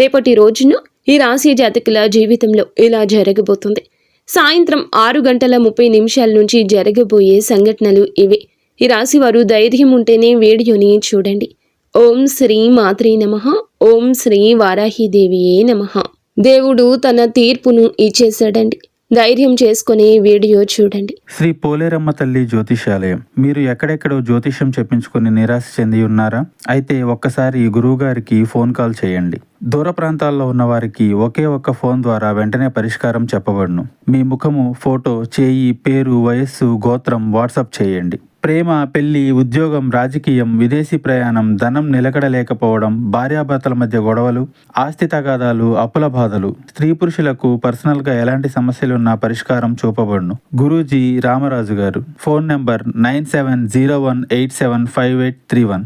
రేపటి రోజున ఈ రాశి జాతకుల జీవితంలో ఇలా జరగబోతుంది. సాయంత్రం 6:30 నుంచి జరగబోయే సంఘటనలు ఇవే. ఈ రాశి వారు ధైర్యం ఉంటేనే వీడియోని చూడండి. ఓం శ్రీ మాత్రే నమః. ఓం శ్రీ వారాహిదేవియే నమః. దేవుడు తన తీర్పును ఇచ్చేశాడండి. ధైర్యం చేసుకుని వీడియో చూడండి. శ్రీ పోలేరమ్మ తల్లి జ్యోతిషాలయం. మీరు ఎక్కడెక్కడో జ్యోతిషం చెప్పించుకుని నిరాశ చెంది ఉన్నారా? అయితే ఒక్కసారి గురువు గారికి ఫోన్ కాల్ చేయండి. దూర ప్రాంతాల్లో ఉన్న వారికి ఒకే ఒక్క ఫోన్ ద్వారా వెంటనే పరిష్కారం చెప్పబడును. మీ ముఖము, ఫోటో, చేయి, పేరు, వయస్సు, గోత్రం వాట్సాప్ చేయండి. ప్రేమ, పెళ్లి, ఉద్యోగం, రాజకీయం, విదేశీ ప్రయాణం, ధనం నిలకడలేకపోవడం, భార్యాభర్తల మధ్య గొడవలు, ఆస్తి తగాదాలు, అప్పుల బాధలు, స్త్రీ పురుషులకు పర్సనల్గా ఎలాంటి సమస్యలున్నా పరిష్కారం చూపబడును. గురూజీ రామరాజు గారు. Phone number 9701875831.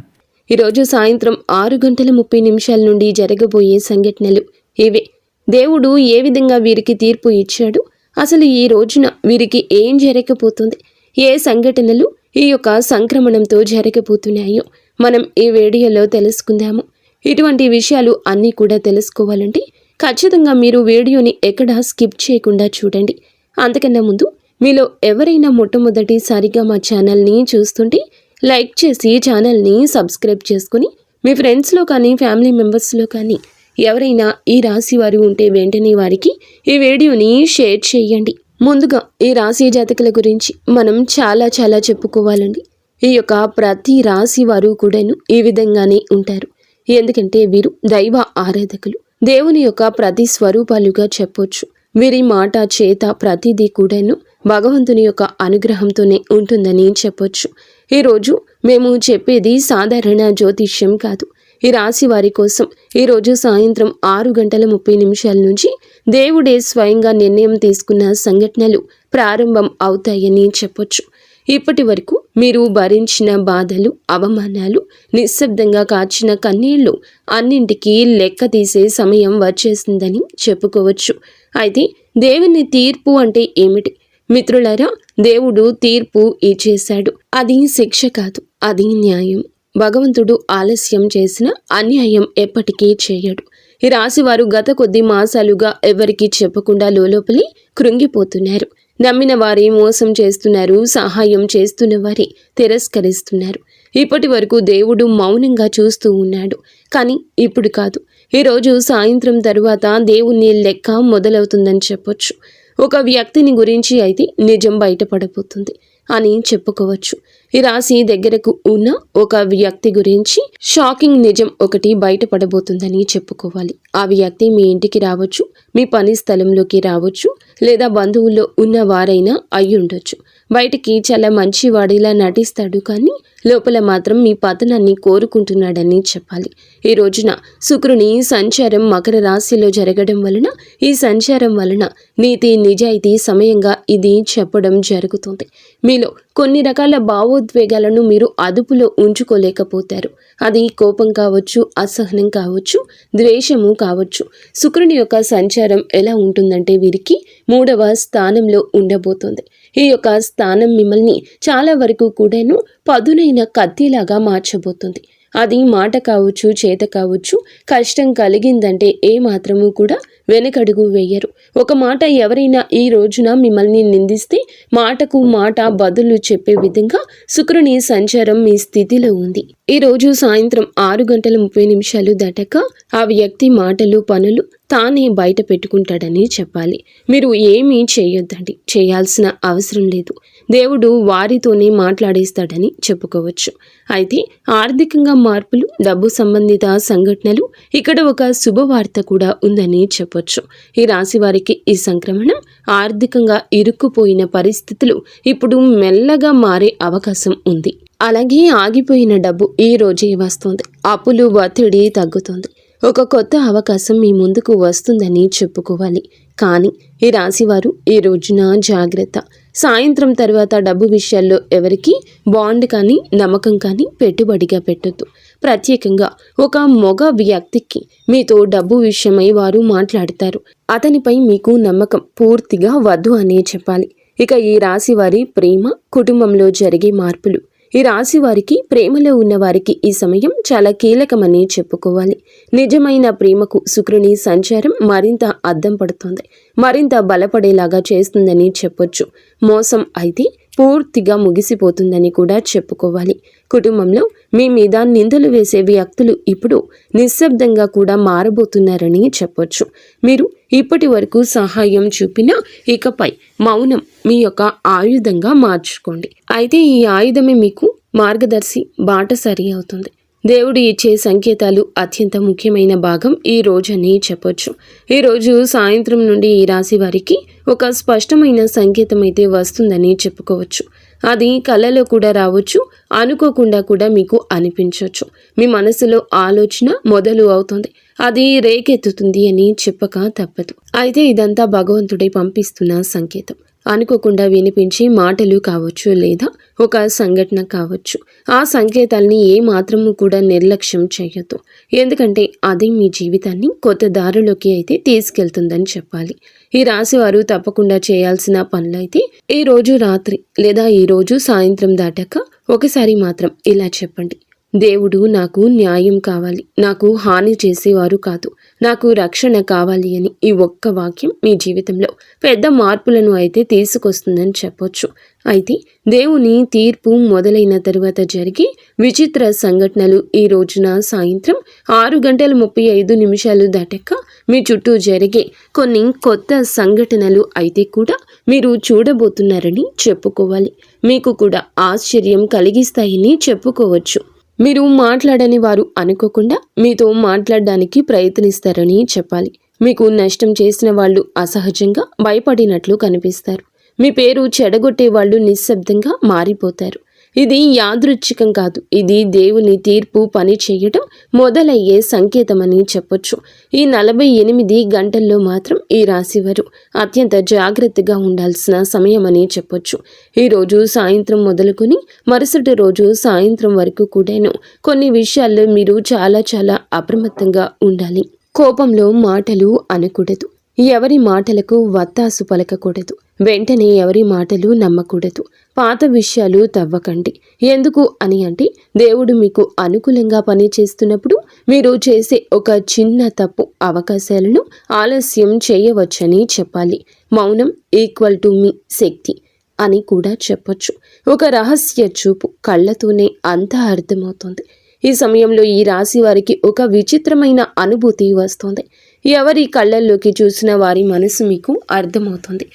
ఈరోజు సాయంత్రం 6:30 నుండి జరగబోయే సంఘటనలు ఇవే. దేవుడు ఏ విధంగా వీరికి తీర్పు ఇచ్చాడు, అసలు ఈ రోజున వీరికి ఏం జరగబోతుంది, ఏ సంఘటనలు ఈ యొక్క సంక్రమణంతో జరగబోతున్నాయో మనం ఈ వీడియోలో తెలుసుకుందాము. ఇటువంటి విషయాలు అన్నీ కూడా తెలుసుకోవాలంటే ఖచ్చితంగా మీరు వీడియోని ఎక్కడా స్కిప్ చేయకుండా చూడండి. అంతకన్నా ముందు మీలో ఎవరైనా మొట్టమొదటిసారిగా మా ఛానల్ని చూస్తుంటే లైక్ చేసి ఛానల్ని సబ్స్క్రైబ్ చేసుకుని మీ ఫ్రెండ్స్లో కానీ ఫ్యామిలీ మెంబర్స్లో కానీ ఎవరైనా ఈ రాశి వారు ఉంటే వెంటనే వారికి ఈ వీడియోని షేర్ చేయండి. ముందుగా ఈ రాశి జాతకుల గురించి మనం చాలా చెప్పుకోవాలండి. ఈ యొక్క ప్రతి రాశి వారు కూడాను ఈ విధంగానే ఉంటారు. ఎందుకంటే వీరు దైవ ఆరాధకులు, దేవుని యొక్క ప్రతి స్వరూపాలుగా చెప్పొచ్చు. వీరి మాట చేత ప్రతిదీ కూడాను భగవంతుని యొక్క అనుగ్రహంతోనే ఉంటుందని చెప్పొచ్చు. ఈరోజు మేము చెప్పేది సాధారణ జ్యోతిష్యం కాదు. ఈ రాశి వారి కోసం ఈరోజు సాయంత్రం 6:30 నుంచి దేవుడే స్వయంగా నిర్ణయం తీసుకున్న సంఘటనలు ప్రారంభం అవుతాయని చెప్పొచ్చు. ఇప్పటి వరకు మీరు భరించిన బాధలు, అవమానాలు, నిశ్శబ్దంగా కార్చిన కన్నీళ్లు అన్నింటికీ లెక్క తీసే సమయం వచ్చేసిందని చెప్పుకోవచ్చు. అయితే దేవుని తీర్పు అంటే ఏమిటి మిత్రులారా? దేవుడు తీర్పు ఇచ్చేశాడు. అది శిక్ష కాదు, అది న్యాయం. భగవంతుడు ఆలస్యం చేసిన అన్యాయం ఎప్పటికీ చేయడు. ఈ రాశివారు గత కొద్ది మాసాలుగా ఎవరికీ చెప్పకుండా లోపలి కృంగిపోతున్నారు. నమ్మిన వారి మోసం చేస్తున్నారు, సహాయం చేస్తున్న వారి తిరస్కరిస్తున్నారు. ఇప్పటి వరకు దేవుడు మౌనంగా చూస్తూ ఉన్నాడు. కానీ ఇప్పుడు కాదు. ఈరోజు సాయంత్రం తరువాత దేవుని లెక్క మొదలవుతుందని చెప్పొచ్చు. ఒక వ్యక్తిని గురించి అయితే నిజం బయటపడబోతుంది అని చెప్పుకోవచ్చు. ఈ రాశి దగ్గరకు ఉన్న ఒక వ్యక్తి గురించి షాకింగ్ నిజం ఒకటి బయటపడబోతుందని చెప్పుకోవాలి. ఆ వ్యక్తి మీ ఇంటికి రావచ్చు, మీ పని స్థలంలోకి రావచ్చు, లేదా బంధువుల్లో ఉన్న వారైనా అయి ఉండొచ్చు. బయటికి చాలా మంచివాడిలా నటిస్తాడు, కానీ లోపల మాత్రం మీ పతనాన్ని కోరుకుంటున్నాడని చెప్పాలి. ఈ రోజున శుక్రుని సంచారం మకర రాశిలో జరగడం వలన, ఈ సంచారం వలన నీతి నిజాయితీ సమయంగా ఇది చెప్పడం జరుగుతుంది. మీలో కొన్ని రకాల భావోద్వేగాలను మీరు అదుపులో ఉంచుకోలేకపోతారు. అది కోపం కావచ్చు, అసహనం కావచ్చు, ద్వేషము కావచ్చు. శుక్రుని యొక్క సంచారం ఎలా ఉంటుందంటే వీరికి 3వ స్థానంలో ఉండబోతుంది. ఈ యొక్క స్థానం మిమ్మల్ని చాలా వరకు కూడాను పదునైన కత్తిలాగా మార్చబోతుంది. అది మాట కావచ్చు, చేత కావచ్చు. కష్టం కలిగిందంటే ఏ మాత్రము కూడా వెనకడుగు వేయరు. ఒక మాట ఎవరైనా ఈ రోజున మిమ్మల్ని నిందిస్తే మాటకు మాట బదులు చెప్పే విధంగా శుక్రుని సంచారం మీ స్థితిలో ఉంది. ఈ రోజు సాయంత్రం 6:30 దాటాక ఆ వ్యక్తి మాటలు, పనులు తానే బయట పెట్టుకుంటాడని చెప్పాలి. మీరు ఏమీ చేయొద్దండి, చేయాల్సిన అవసరం లేదు. దేవుడు వారితోనే మాట్లాడేస్తాడని చెప్పుకోవచ్చు. అయితే ఆర్థికంగా మార్పులు, డబ్బు సంబంధిత సంఘటనలు, ఇక్కడ ఒక శుభవార్త కూడా ఉందని చెప్పొచ్చు. ఈ రాశి వారికి ఈ సంక్రమణం ఆర్థికంగా ఇరుక్కుపోయిన పరిస్థితులు ఇప్పుడు మెల్లగా మారే అవకాశం ఉంది. అలాగే ఆగిపోయిన డబ్బు ఈ రోజే వస్తుంది. అప్పులు, ఒత్తిడి తగ్గుతుంది. ఒక కొత్త అవకాశం మీ ముందుకు వస్తుందని చెప్పుకోవాలి. కానీ ఈ రాశివారు ఈ రోజున జాగ్రత్త. సాయంత్రం తర్వాత డబ్బు విషయాల్లో ఎవరికి బాండ్ కానీ నమ్మకం కానీ పెట్టుబడిగా పెట్టొద్దు. ప్రత్యేకంగా ఒక మగ వ్యక్తికి మీతో డబ్బు విషయమై వారు మాట్లాడతారు. అతనిపై మీకు నమ్మకం పూర్తిగా వద్దు అనే చెప్పాలి. ఇక ఈ రాశి వారి ప్రేమ, కుటుంబంలో జరిగే మార్పులు ఈ రాశి వారికి, ప్రేమలో ఉన్న వారికి ఈ సమయం చాలా కీలకమని చెప్పుకోవాలి. నిజమైన ప్రేమకు శుక్రుని సంచారం మరింత అద్దం పడుతుంది, మరింత బలపడేలాగా చేస్తుందని చెప్పొచ్చు. మోసం అయితే పూర్తిగా ముగిసిపోతుందని కూడా చెప్పుకోవాలి. కుటుంబంలో మీ మీద నిందలు వేసే వ్యక్తులు ఇప్పుడు నిశ్శబ్దంగా కూడా మారబోతున్నారని చెప్పొచ్చు. మీరు ఇప్పటి వరకు సహాయం చూపినా ఇకపై మౌనం మీ యొక్క ఆయుధంగా మార్చుకోండి. అయితే ఈ ఆయుధమే మీకు మార్గదర్శి, బాటసారి అవుతుంది. దేవుడు ఇచ్చే సంకేతాలు అత్యంత ముఖ్యమైన భాగం ఈ రోజని చెప్పొచ్చు. ఈ రోజు సాయంత్రం నుండి ఈ రాశి వారికి ఒక స్పష్టమైన సంకేతం అయితే వస్తుందని చెప్పుకోవచ్చు. అది కళలో కూడా రావచ్చు, అనుకోకుండా కూడా మీకు అనిపించవచ్చు. మీ మనసులో ఆలోచన మొదలు అవుతుంది, అది రేకెత్తుతుంది అని చెప్పక తప్పదు. అయితే ఇదంతా భగవంతుడే పంపిస్తున్న సంకేతం. అనుకోకుండా వినిపించే మాటలు కావచ్చు, లేదా ఒక సంఘటన కావచ్చు. ఆ సంకేతాల్ని ఏ మాత్రము కూడా నిర్లక్ష్యం చేయొద్దు, ఎందుకంటే అది మీ జీవితాన్ని కొత్త దారిలోకి అయితే తీసుకెళ్తుందని చెప్పాలి. ఈ రాశి వారు తప్పకుండా చేయాల్సిన పనులైతే ఈ రోజు రాత్రి లేదా ఈ రోజు సాయంత్రం దాటాక ఒకసారి మాత్రం ఇలా చెప్పండి: దేవుడు నాకు న్యాయం కావాలి, నాకు హాని చేసేవారు కాదు, నాకు రక్షణ కావాలి అని. ఈ ఒక్క వాక్యం మీ జీవితంలో పెద్ద మార్పులను అయితే తీసుకొస్తుందని చెప్పొచ్చు. అయితే దేవుని తీర్పు మొదలైన తరువాత జరిగే విచిత్ర సంఘటనలు ఈ రోజున సాయంత్రం 6:35 దాటాక మీ చుట్టూ జరిగే కొన్ని కొత్త సంఘటనలు అయితే కూడా మీరు చూడబోతున్నారని చెప్పుకోవాలి. మీకు కూడా ఆశ్చర్యం కలిగిస్తాయని చెప్పుకోవచ్చు. మీరు మాట్లాడని వారు అనుకోకుండా మీతో మాట్లాడడానికి ప్రయత్నిస్తారని చెప్పాలి. మీకు నష్టం చేసిన వాళ్ళు అసహజంగా భయపడినట్లు కనిపిస్తారు. మీ పేరు చెడగొట్టే వాళ్ళు నిశ్శబ్దంగా మారిపోతారు. ఇది యాదృచ్ఛికం కాదు, ఇది దేవుని తీర్పు పని చేయటం మొదలయ్యే సంకేతమని చెప్పొచ్చు. ఈ 48 గంటల్లో మాత్రం ఈ రాశివారు అత్యంత జాగ్రత్తగా ఉండాల్సిన సమయమని చెప్పొచ్చు. ఈరోజు సాయంత్రం మొదలుకొని మరుసటి రోజు సాయంత్రం వరకు కూడాను కొన్ని విషయాల్లో మీరు చాలా అప్రమత్తంగా ఉండాలి. కోపంలో మాటలు అనకూడదు, ఎవరి మాటలకు వత్తాసు పలకకూడదు, వెంటనే ఎవరి మాటలు నమ్మకూడదు, పాత విషయాలు తవ్వకండి. ఎందుకు అని అంటే దేవుడు మీకు అనుకూలంగా పని చేస్తున్నప్పుడు మీరు చేసే ఒక చిన్న తప్పు అవకాశాలను ఆలస్యం చేయవచ్చని చెప్పాలి. మౌనం = మీ శక్తి అని కూడా చెప్పొచ్చు. ఒక రహస్య చూపు కళ్ళతోనే అంతా అర్థమవుతుంది. ఈ సమయంలో ఈ రాశి వారికి ఒక విచిత్రమైన అనుభూతి వస్తుంది. ఎవరి కళ్ళల్లోకి చూసిన వారి మనసు మీకు అర్థమవుతుంది.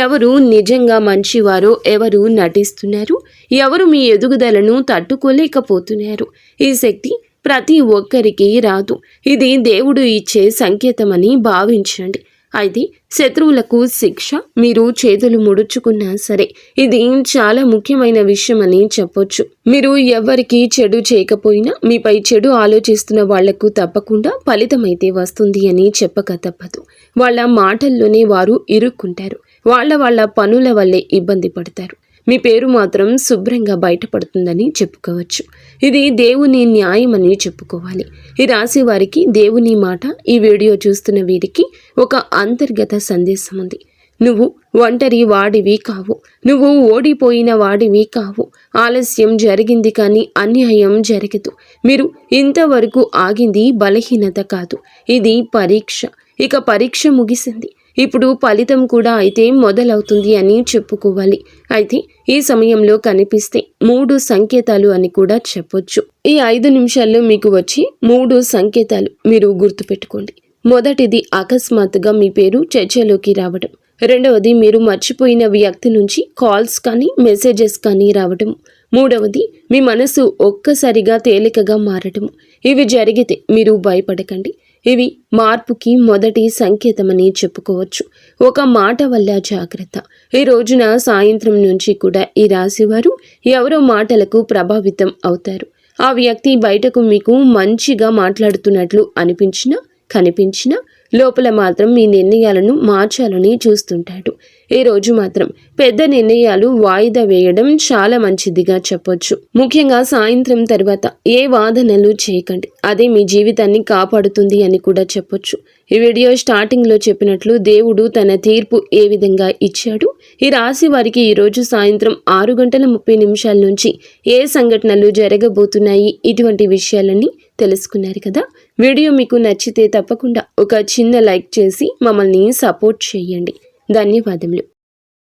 ఎవరు నిజంగా మంచివారో, ఎవరు నటిస్తున్నారు, ఎవరు మీ ఎదుగుదలను తట్టుకోలేకపోతున్నారు. ఈ శక్తి ప్రతి ఒక్కరికి రాదు, ఇది దేవుడు ఇచ్చే సంకేతమని భావించండి. అయితే శత్రువులకు శిక్ష మీరు చేతులు ముడుచుకున్నా సరే ఇది చాలా ముఖ్యమైన విషయమని చెప్పొచ్చు. మీరు ఎవరికి చెడు చేయకపోయినా మీపై చెడు ఆలోచిస్తున్న వాళ్లకు తప్పకుండా ఫలితమైతే వస్తుంది అని చెప్పక తప్పదు. వాళ్ళ మాటల్లోనే వారు ఇరుక్కుంటారు, వాళ్ళ పనుల వల్లే ఇబ్బంది పడతారు. మీ పేరు మాత్రం శుభ్రంగా బయటపడుతుందని చెప్పుకోవచ్చు. ఇది దేవుని న్యాయమని చెప్పుకోవాలి. ఈ రాశి వారికి దేవుని మాట ఈ వీడియో చూస్తున్న వీరికి ఒక అంతర్గత సందేశం ఉంది. నువ్వు ఒంటరి వాడివి కావు, నువ్వు ఓడిపోయిన వాడివి కావు. ఆలస్యం జరిగింది కానీ అన్యాయం జరగదు. మీరు ఇంతవరకు ఆగింది బలహీనత కాదు, ఇది పరీక్ష. ఇక పరీక్ష ముగిసింది, ఇప్పుడు ఫలితం కూడా అయితే మొదలవుతుంది అని చెప్పుకోవాలి. అయితే ఈ సమయంలో కనిపిస్తే 3 సంకేతాలు అని కూడా చెప్పొచ్చు. ఈ 5 నిమిషాల్లో మీకు వచ్చి 3 సంకేతాలు మీరు గుర్తుపెట్టుకోండి. మొదటిది అకస్మాత్తుగా మీ పేరు చర్చలోకి రావడం. రెండవది మీరు మర్చిపోయిన వ్యక్తి నుంచి కాల్స్ కానీ మెసేజెస్ కానీ రావడం. మూడవది మీ మనసు ఒక్కసారిగా తేలికగా మారటం. ఇవి జరిగితే మీరు భయపడకండి, ఇవి మార్పుకి మొదటి సంకేతమని చెప్పుకోవచ్చు. ఒక మాట వల్ల జాగ్రత్త. ఈ రోజున సాయంత్రం నుంచి కూడా ఈ రాశివారు ఎవరో మాటలకు ప్రభావితం అవుతారు. ఆ వ్యక్తి బయటకు మీకు మంచిగా మాట్లాడుతున్నట్లు అనిపించినా కనిపించినా లోపల మాత్రం మీ నిర్ణయాలను మార్చాలని చూస్తుంటాడు. ఈ రోజు మాత్రం పెద్ద నిర్ణయాలు వాయిదా వేయడం చాలా మంచిదిగా చెప్పొచ్చు. ముఖ్యంగా సాయంత్రం తర్వాత ఏ వాదనలు చేయకండి, అదే మీ జీవితాన్ని కాపాడుతుంది అని కూడా చెప్పొచ్చు. ఈ వీడియో స్టార్టింగ్ లో చెప్పినట్లు దేవుడు తన తీర్పు ఏ విధంగా ఇచ్చాడు, ఈ రాశి వారికి ఈ రోజు సాయంత్రం 6:30 నుంచి ఏ సంఘటనలు జరగబోతున్నాయి, ఇటువంటి విషయాలన్నీ తెలుసుకున్నారు కదా. వీడియో మీకు నచ్చితే తప్పకుండా ఒక చిన్న లైక్ చేసి మమ్మల్ని సపోర్ట్ చేయండి. ధన్యవాదములు.